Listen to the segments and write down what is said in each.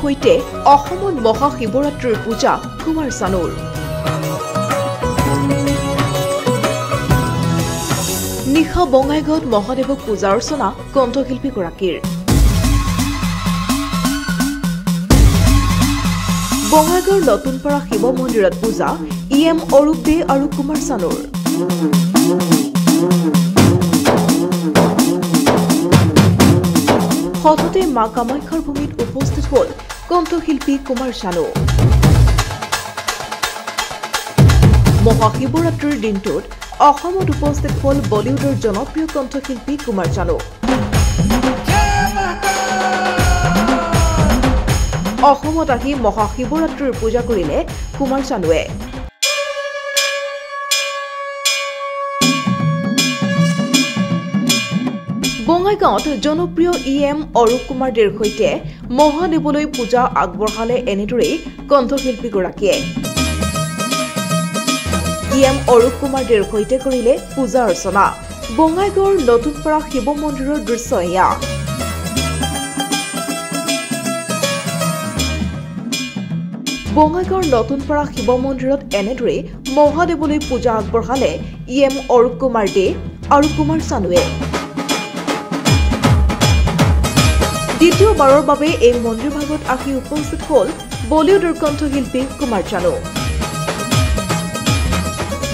সৈতে অসমত মহাশিৱৰাত্ৰিৰ পূজা কুমাৰ চানুৰ নিশা বঙাইগাঁৱত মহাদেৱক পূজা অৰ্চনা কণ্ঠশিল্পীগৰাকীৰ বঙাইগাঁৱৰ নতুনপাৰা শিৱ মন্দিৰত পূজা ইএম অৰূপ দে আৰু কুমাৰ চানুৰ হঠাতে মা কামাখ্যাৰ ভূমিত উপস্থিত হল কণ্ঠশিল্পী কুমাৰ চানু মহাশিৱৰাত্ৰিৰ দিনটোত অসমত উপস্থিত হল বলিউডৰ জনপ্ৰিয় কণ্ঠশিল্পী কুমাৰ চানু অসমত আহি মহাশিৱৰাত্ৰিৰ পূজা কৰিলে কুমাৰ চানুৱে বঙাইগাঁৱত জনপ্ৰিয় ইএম অৰূপ কুমাৰ দেৰ সৈতে মহাদেৱলৈ পূজা আগবঢ়ালে এনেদৰেই কণ্ঠশিল্পীগৰাকীয়ে ইএম অৰূপ কুমাৰ দেৰ সৈতে কৰিলে পূজা অৰ্চনা বঙাইগাঁৱৰ নতুনপাৰা শিৱ মন্দিৰৰ দৃশ্য এয়া বঙাইগাঁৱৰ নতুনপাৰা শিৱ মন্দিৰত এনেদৰেই মহাদেৱলৈ পূজা আগবঢ়ালে ইএম অৰূপ কুমাৰ দে আৰু কুমাৰ চানুৱে দ্বিতীয়বাৰৰ বাবে এই মন্দিৰ ভাগত আহি উপস্থিত হল বলিউডৰ কণ্ঠশিল্পী কুমাৰ চানু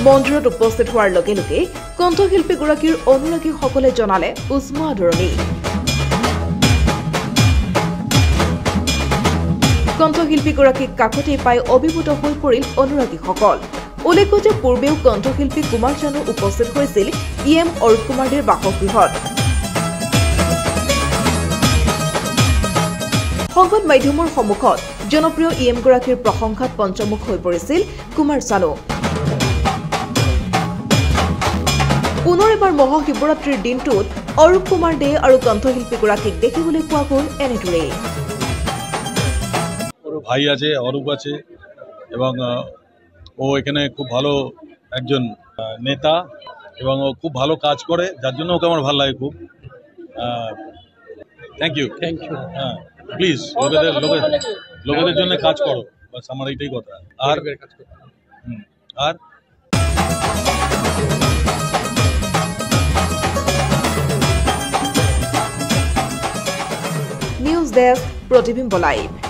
মন্দিৰত উপস্থিত হোৱাৰ লগে লগে কণ্ঠশিল্পীগৰাকীৰ অনুৰাগীসকলে জনালে উষ্ম আদৰণি কণ্ঠশিল্পীগৰাকীক কাকতে পাই অভিভূত হৈ পৰিল অনুৰাগীসকল উল্লেখ্য যে পূৰ্বেও কণ্ঠশিল্পী কুমাৰ চানু উপস্থিত হৈছিল ইএম অৰূপ কুমাৰ দেৰ বাসগৃহত সংবাদ মাধ্যমৰ সন্মুখত জনপ্ৰিয় ইএমগৰাকীৰ প্ৰশংসাত পঞ্চমুখ হৈ পৰিছিল কুমাৰ চানু পুনৰ এবাৰ মহাশিৱৰাত্ৰিৰ দিনটোত অৰূপ কুমাৰ দে আৰু কণ্ঠশিল্পীগৰাকীক দেখিবলৈ পোৱা গ'ল এনেদৰেই ভাই আছে অরূপ আছে এবং ও এখানে খুব ভালো একজন নেতা এবং ও খুব ভালো কাজ করে যার জন্য ওকে আমার ভালো লাগে খুব থ্যাংক ইউ হ্যাঁ প্লিজ লোকেদের জন্য কাজ করো বাস আমার এইটাই কথা আর নিউজ ডেস্ক প্ৰতিবিম্ব লাইভ